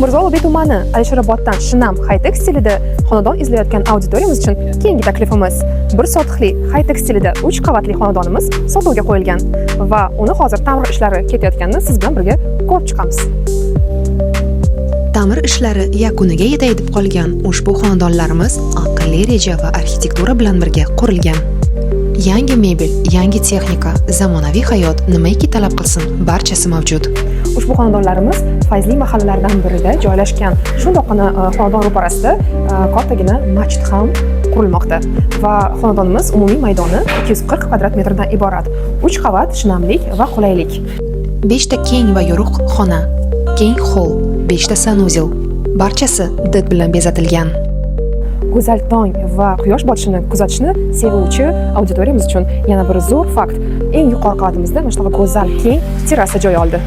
Mirzo Ulug'bek tumani Alisheroboddan Shinam high-tech stilida xonadon izlayotgan auditoriyamiz uchun keyingi taklifimiz 1 sotixli high-tech stilida 3 qavatli xonadonimiz sotuvga qo'yilgan va uni hozir ta'mir ishlari ketayotganini siz bilan birga ko'rib chiqamiz. Ta'mir ishlari yakuniga yetay deb qolgan ushbu xonadonlarimiz aqlli reja va arxitektura bilan birga qurilgan. Yangi mebel, yangi texnika, zamonaviy hayot nimaiki talab qilsin, barchasi mavjud. Ushbu xonadonlarimiz fayzli mahallalardan birida joylashgan. Shundoqqina xonadon ro'parasida kattagina masjid ham qurilmoqda va xonadonimiz umumiy maydoni 240 kvadrat metrdan iborat. 3 qavat, shinamlik va qulaylik. 5 ta keng va yorug' xona, keng hol, 5 ta sanuzel, barchasi did bilan bezatilgan. Go'zal tong va quyosh botishini kuzatishni sevuvchi auditoriyamiz uchun yana bir zo'r fakt. Eng yuqori qavatimizda mana shunaqa go'zal keng terrasa joy oldi.